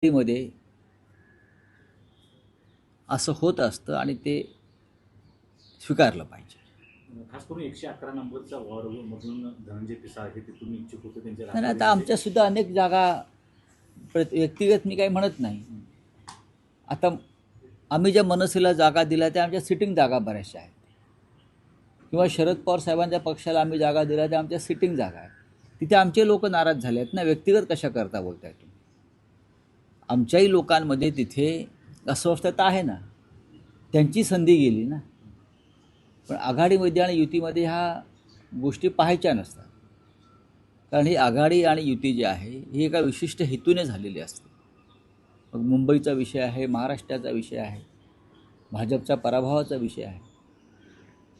मध्ये असं होत असतं आणि ते स्वीकारलं पाहिजे. खास करून 111 नंबरचा वॉर्डमधून धनंजय पिसाळ हे तिथून इच्छुक होते त्यांच्या आणि आता राष्ट्रवादीमध्ये. आमच्यासुद्धा अनेक जागा व्यक्तिगत मी काही म्हणत नाही. आता आम्ही ज्या मनसेला जागा दिल्या त्या आमच्या सिटिंग जागा बऱ्याचशा आहेत, किंवा शरद पवार साहेबांच्या पक्षाला आम्ही जागा दिल्या त्या आमच्या सिटिंग जागा आहेत. तिथे आमचे लोक नाराज झाले आहेत ना. व्यक्तिगत कशा करता बोलताय तुम्ही? आमच्याही लोकांमध्ये तिथे अस्वस्थता आहे ना. त्यांची संधी गेली ना. पण आघाडीमध्ये आणि युतीमध्ये ह्या गोष्टी पाहायच्या नसतात, कारण ही आघाडी आणि युती जी आहे ही एका विशिष्ट हेतूने झालेली असते. मग मुंबईचा विषय आहे, महाराष्ट्राचा विषय आहे, भाजपच्या पराभवाचा विषय आहे.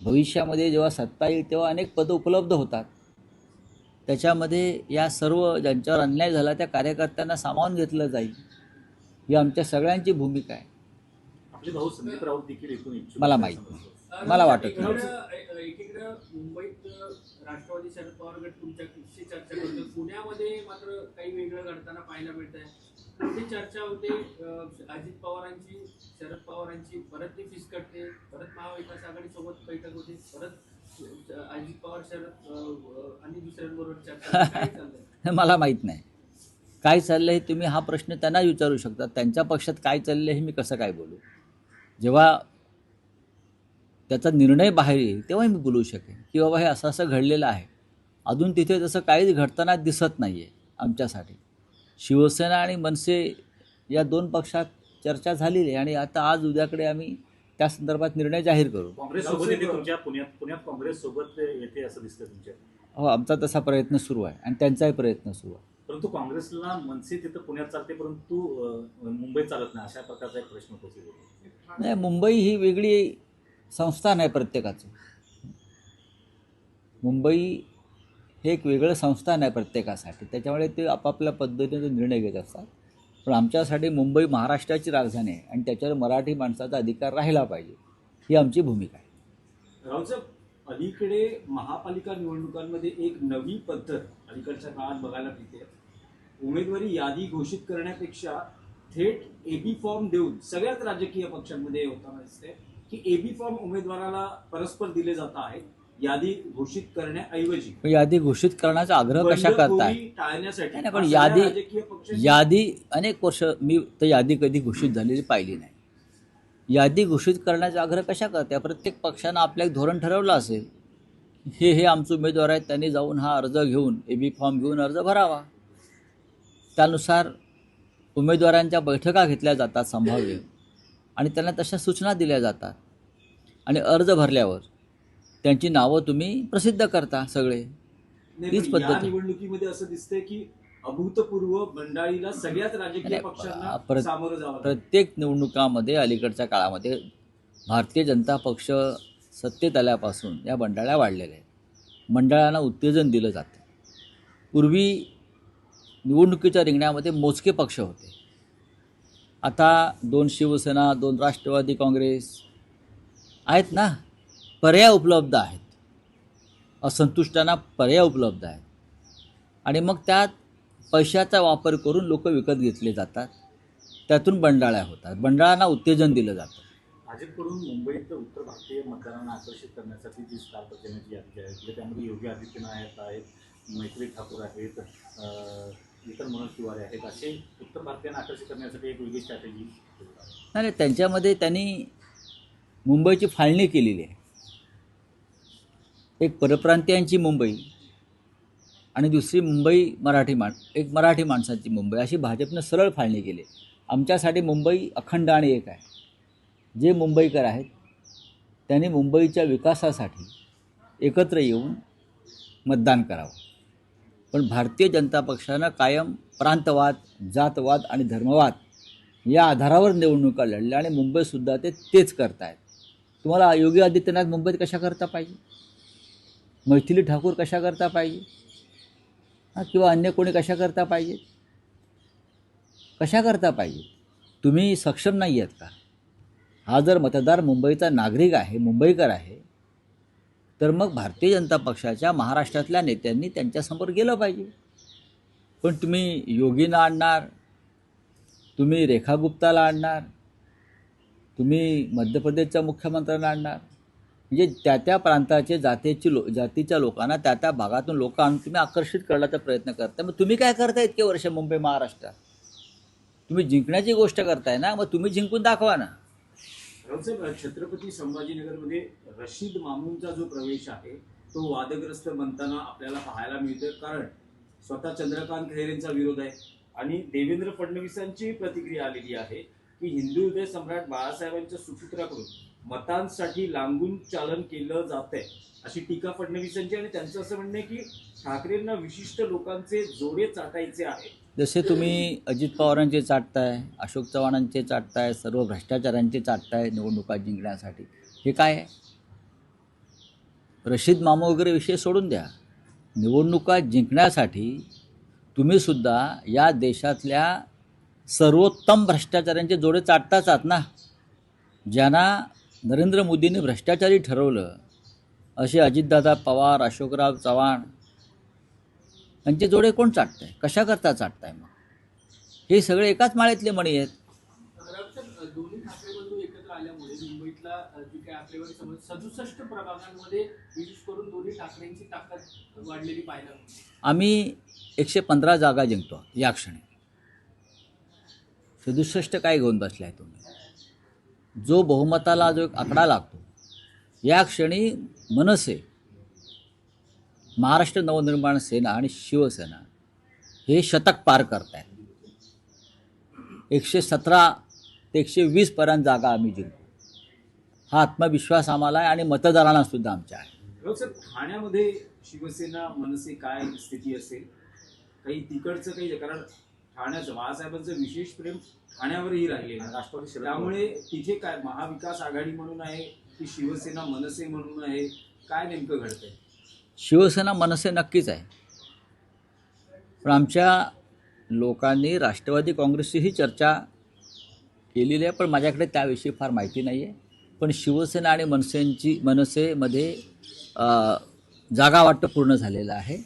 भविष्यामध्ये जेव्हा सत्ता येईल तेव्हा अनेक पदं उपलब्ध होतात. त्याच्यामध्ये या सर्व ज्यांच्यावर अन्याय झाला त्या कार्यकर्त्यांना सामावून घेतलं जाईल, ही आमच्या सगळ्यांची भूमिका आहे. आपले भाऊ संदीप राऊत देखील इथून इच्छुक मला माहीत नाही, मला वाटत नाही. एकीकडे मुंबईत राष्ट्रवादी शरद पवार गट तुमच्याशी चर्चा करतो, पुण्यामध्ये मात्र काही वेगळं घडताना पाहायला मिळत आहे. कुठे चर्चा होते अजित पवारांची, शरद पवारांची, परत ती फिसकटते, परत महाविकास आघाडी सोबत बैठक होते, परत अजित पवार शरद आणि दुसऱ्यांबरोबर चर्चा. काय चाललंय? मला माहीत नाही काय चाललं हे. तुम्ही हा प्रश्न त्यांना विचारू शकता. त्यांच्या पक्षात काय चाललं हे मी कसं काय बोलू? जेव्हा त्याचा निर्णय बाहेर येईल तेव्हा मी बोलू शकेन की बाबा हे असं असं घडलेलं आहे. अजून तिथे तसं काहीच घडताना दिसत नाही आहे आमच्यासाठी. शिवसेना आणि मनसे या दोन पक्षात चर्चा झालेली आहे आणि आता आज उद्याकडे आम्ही त्या संदर्भात निर्णय जाहीर करू. काँग्रेस सोबत येते तुमच्या पुण्यात काँग्रेस सोबत येते असं दिसतं तुमच्या? हो, आमचा तसा प्रयत्न सुरू आहे आणि त्यांचाही प्रयत्न सुरू आहे. परंतु काँग्रेसला मनसे तिथं पुण्यात चालते परंतु मुंबईत चालत नाही, अशा प्रकारचा एक प्रश्न उपस्थित. नाही, मुंबई ही वेगळी संस्थान आहे प्रत्येकाचं. मुंबई हे एक वेगळं संस्थान आहे प्रत्येकासाठी. त्याच्यामुळे ते आपापल्या पद्धतीने निर्णय घेत असतात. पण आमच्यासाठी मुंबई महाराष्ट्राची राजधानी आहे आणि त्याच्यावर मराठी माणसाचा अधिकार राहिला पाहिजे, ही आमची भूमिका आहे. रावसाहेब, अलीकडे महापालिका निवडणुकांमध्ये एक नवी पद्धत अलीकडच्या काळात बघायला मिळते. उमेदवारी यादी घोषित करण्यापेक्षा थेट एबी फॉर्म देऊन सगळ्याच राजकीय पक्षांमध्ये होताना दिसते की एबी फॉर्म उमेदवाराला परस्पर दिले जात आहेत यादी घोषित करण्याऐवजी. यादी घोषित करण्याचा आग्रह कशा करताय? टाळण्यासाठी. नाही, पण यादी अनेक वर्ष मी तर यादी कधी घोषित झालेली पाहिली नाही. यादी घोषित करण्याचा आग्रह कशा करताय? प्रत्येक पक्षानं आपलं एक धोरण ठरवलं असेल, हे आमचे उमेदवार आहेत, त्यांनी जाऊन हा अर्ज घेऊन एबी फॉर्म घेऊन अर्ज भरावा. त्यानुसार उमेदवारांच्या बैठका घेतल्या जातात संभाव्य, आणि त्यांना तशा सूचना दिल्या जातात आणि अर्ज भरल्यावर त्यांची नावं तुम्ही प्रसिद्ध करता सगळे. हीच पद्धत आहे. निवडणुकीमध्ये असं दिसतंय की अभूतपूर्व बंडाळीला सगळ्याच राजकीय पक्षांना सामोरं जावं. प्रत्येक निवडणुकामध्ये अलीकडच्या काळामध्ये भारतीय जनता पक्ष सत्तेत आल्यापासून या बंडाळ्या वाढलेल्या आहेत. मंडळांना उत्तेजन दिलं जातं. पूर्वी निवडणुकीच्या रिंगणामध्ये मोजके पक्ष होते. आता 2 शिवसेना, 2 राष्ट्रवादी काँग्रेस आहेत ना. पर्याय उपलब्ध आहेत, असंतुष्टांना पर्याय उपलब्ध आहेत आणि मग त्यात पैशाचा वापर करून लोक विकत घेतले जातात. त्यातून बंडाळ्या होतात. बंडाळांना उत्तेजन दिलं जातं. भाजपकडून मुंबईत उत्तर भारतीय मतदारांना आकर्षित करण्यासाठी जी स्टार प्रचाराची यादी आहे त्यामध्ये योगी आदित्यनाथ आहेत, मैत्री ठाकूर आहेत, इतर मनोज तिवारी आहेत, असे उत्तर भारतीयांना आकर्षित करण्यासाठी एक वेगळी स्ट्रॅटेजी. नाही, त्यांच्यामध्ये त्यांनी मुंबईची फाळणी केलेली आहे. एक परप्रांतीयांची मुंबई आणि दुसरी मुंबई एक मराठी माणसाची मुंबई, अशी भाजपनं सरळ फाळणी केली. आमच्यासाठी मुंबई अखंड आणि एक आहे. जे मुंबईकर आहेत त्यांनी मुंबईच्या विकासासाठी एकत्र येऊन मतदान करावं. पण भारतीय जनता पक्षानं कायम प्रांतवाद, जातवाद आणि धर्मवाद या आधारावर निवडणुका लढल्या आणि मुंबईसुद्धा तेच करतायत. तुम्हाला योगी आदित्यनाथ मुंबईत कशा करता पाहिजे? मैथिली ठाकूर कशा करता पाहिजे? किंवा अन्य कोणी कशा करता पाहिजे? कशा करता पाहिजे? तुम्ही सक्षम नाही आहेत का? हा जर मतदार मुंबईचा नागरिक आहे, मुंबईकर आहे, तर मग भारतीय जनता पक्षाच्या महाराष्ट्रातल्या नेत्यांनी त्यांच्यासमोर गेलं पाहिजे. पण तुम्ही योगींना आणणार, तुम्ही रेखा गुप्ताला आणणार, तुम्ही मध्य प्रदेशच्या मुख्यमंत्र्यांना आणणार, म्हणजे त्या त्या प्रांताचे जातीच्या लोकांना त्या त्या भागातून लोक आणून तुम्ही आकर्षित करण्याचा प्रयत्न करताय. मग तुम्ही काय करताय इतके वर्ष मुंबई महाराष्ट्रात? तुम्ही जिंकण्याची गोष्ट करताय ना, मग तुम्ही जिंकून दाखवा ना. रावसाहेब, छत्रपती संभाजीनगरमध्ये रशीद मामूनचा जो प्रवेश आहे तो वादग्रस्त बनताना आपल्याला पाहायला मिळतं. कारण स्वतः चंद्रकांत खैरेंचा विरोध आहे आणि देवेंद्र फडणवीसांची प्रतिक्रिया आलेली आहे की हिंदू हृदय सम्राट बाळासाहेबांच्या सुपुत्राकडून मतांसाठी लांबून चालन केलं जात आहे अशी टीका फडणवीसांची. आणि त्यांचं असं म्हणणं आहे की ठाकरेंना विशिष्ट लोकांचे जोडे चाटायचे आहे. जसे तुम्ही अजित पवारांचे चाटताय, अशोक चव्हाणांचे चाटताय, सर्व भ्रष्टाचारांचे चाटताय निवडणुका जिंकण्यासाठी, हे काय आहे? रशीद मामू वगैरे विषय सोडून द्या. निवडणुका जिंकण्यासाठी तुम्हीसुद्धा या देशातल्या सर्वोत्तम भ्रष्टाचारांचे जोडे चाटताच आहात ना. ज्यांना नरेंद्र मोदींनी भ्रष्टाचारी ठरवलं असे अजितदादा पवार, अशोकराव चव्हाण यांचे जोडे कोण चाटतंय? कशा करता चाटताय? मग हे सगळे एकाच माळेतले मणी आहेत. रावसाहेब, दोन्ही ठाकरे बंधू एकत्र आल्यामुळे मुंबईतला जी काही आकडेवारी समज 67 प्रभागांमध्ये विशेष करून दोन्ही ठाकरेंची ताकद वाढलेली पाहायला मिळते. आम्ही 115 जागा जिंकतो या क्षणी. 67 काय घेऊन बसलाय तुम्ही? जो बहुमताला जो एक आकडा लागतो, या क्षणी मनसे, महाराष्ट्र नवनिर्माण सेना आणि शिवसेना हे शतक पार करत आहेत. 117 ते 120 पर्यंत जागा आम्ही जिंकतो. हा आत्मविश्वास आम्हाला आहे आणि मतदारांना सुद्धा आमच्या आहे. रावसाहेब, ठाण्यामध्ये शिवसेना मनसे काय स्थिती असेल? काही तिकडचं काही, कारण ठाण्याचं बाळासाहेबांचं विशेष प्रेम ठाण्यावरही राहिले राष्ट्रवादी शरद त्यामुळे तिथे काय महाविकास आघाडी म्हणून आहे की शिवसेना मनसे म्हणून आहे? काय नेमकं घडतंय? शिवसेना मनसे नक्कीच आहे, पण आमच्या लोकांनी राष्ट्रवादी काँग्रेसचीही चर्चा केलेली आहे, पण माझ्याकडे त्याविषयी फार माहिती नाही आहे. पण शिवसेना आणि मनसेमध्ये जागा वाटप पूर्ण झालेलं आहे.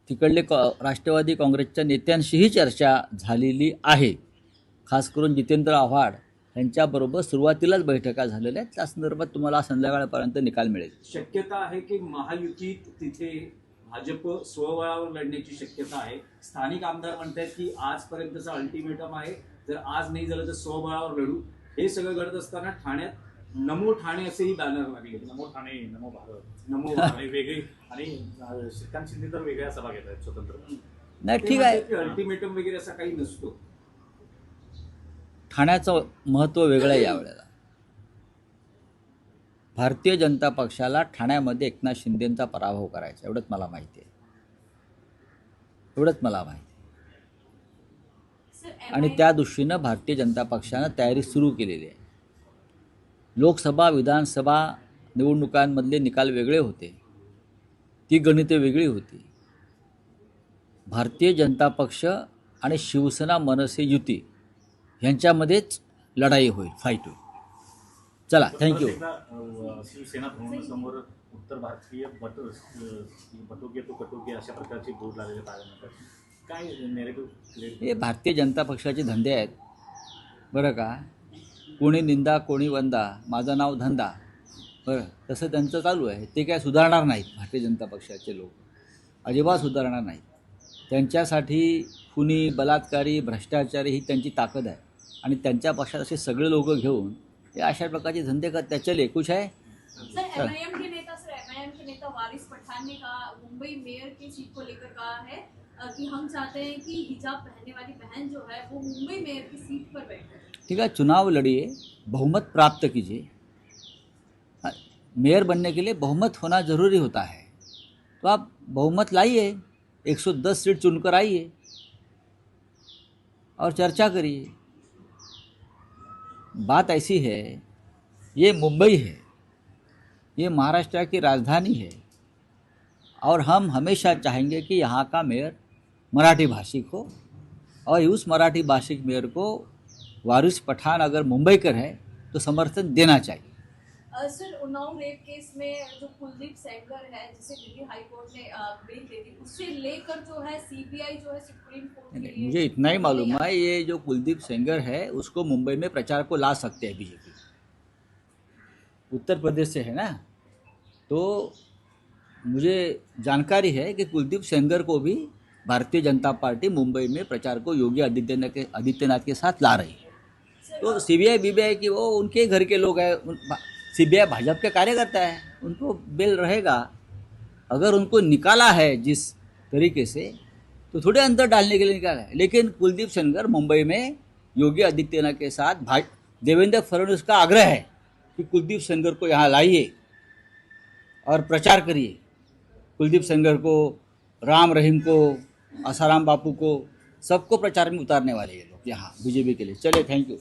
तिकडले राष्ट्रवादी काँग्रेसच्या नेत्यांशीही चर्चा झालेली आहे. खास करून जितेंद्र आव्हाड यांच्याबरोबर सुरुवातीलाच बैठका झालेल्या आहेत. त्या संदर्भात तुम्हाला संध्याकाळपर्यंत निकाल मिळेल. शक्यता आहे की महायुतीत तिथे भाजप स्वबळावर लढण्याची शक्यता आहे. स्थानिक आमदार म्हणतात की आजपर्यंतचा अल्टिमेटम आहे, जर आज नाही झालं तर स्वबळावर लढू. हे सगळं घडत असताना ठाण्यात नमो ठाणे असेही बॅनर लागले. नमो ठाणे, नमो भारत, नमो आणि वेगळी, आणि श्रीकांत शिंदे तर वेगळ्या सभा घेत आहेत स्वतंत्र. नाही, ठीक आहे. अल्टिमेटम वगैरे असा काही नसतो. ठाण्याचं महत्त्व वेगळं आहे यावेळेला. भारतीय जनता पक्षाला ठाण्यामध्ये एकनाथ शिंदेंचा पराभव करायचा, एवढंच मला माहिती आहे. आणि त्या दृष्टीनं भारतीय जनता पक्षानं तयारी सुरू केलेली आहे. लोकसभा विधानसभा निवडणुकांमधले निकाल वेगळे होते, ती गणिते वेगळी होती. भारतीय जनता पक्ष आणि शिवसेना मनसे युती यांच्यामध्येच लढाई होईल, फाईट होईल. चला, थँक्यू. शिवसेना भवनासमोर उत्तर भारतीय बटोगे तो कटोगे अशा प्रकारचे बोर्ड लागलेले पाहायला मिळतात. काय नेरेटिव्ह? हे भारतीय जनता पक्षाचे धंदे आहेत बरं का. कोणी निंदा कोणी वंदा, माझं नाव धंदा, बरं, तसं त्यांचं चालू आहे. ते काय सुधारणार नाहीत. भारतीय जनता पक्षाचे लोक अजिबात सुधारणार नाहीत. त्यांच्यासाठी खुनी, बलात्कारी, भ्रष्टाचारी ही त्यांची ताकद आहे. आणि त्यांच्या पक्षात असे सगळे लोक घेऊन हे अशा प्रकारचे धंदे करतात. चले, कुछ है? सर, एमआईएम के नेता वारिस पठान ने कहा, मुंबई मेयर की सीट को लेकर कहा है कि हम चाहते हैं कि हिजाब पहनने वाली बहन जो है वो मुंबई मेयर की सीट पर बैठे. ठीक है, चुनाव लड़िए, बहुमत प्राप्त कीजिए. मेयर बनने के लिए बहुमत होना ज़रूरी होता है, तो आप बहुमत लाइए, 110 सीट चुनकर आइए और चर्चा करिए. बात ऐसी है, ये मुंबई है, ये महाराष्ट्र की राजधानी है, और हम हमेशा चाहेंगे कि यहाँ का मेयर मराठी भाषिक हो, और उस मराठी भाषिक मेयर को वारिस पठान अगर मुंबईकर है तो समर्थन देना चाहिए. सर उन्नाव रेप केस में जो कुलदीप सेंगर है जिसे दिल्ली हाई कोर्ट ने बेल दे दी, उससे लेकर जो है सीबीआई जो है सुप्रीम कोर्ट के नहीं, लिए मुझे इतना ही मालूम है, ये जो कुलदीप सेंगर है उसको मुंबई में प्रचार को ला सकते हैं बीजेपी, उत्तर प्रदेश से है ना, तो मुझे जानकारी है कि कुलदीप सेंगर को भी भारतीय जनता पार्टी मुंबई में प्रचार को योगी आदित्यनाथ के साथ ला रही है। तो सीबीआई बीबीआई की वो उनके घर के लोग हैं, सीबीआई भाजपा के कार्यकर्ता है, उनको बेल रहेगा। अगर उनको निकाला है जिस तरीके से तो थोड़े अंदर डालने के लिए निकाला है, लेकिन कुलदीप सेंगर मुंबई में योगी आदित्यनाथ के साथ देवेंद्र फडणवीस का आग्रह है कि कुलदीप सेंगर को यहाँ लाइए और प्रचार करिए। कुलदीप सेंगर को, राम रहीम को, आसाराम बापू को, सबको प्रचार में उतारने वाले ये लोग यहाँ बीजेपी के लिए। चले, थैंक यू।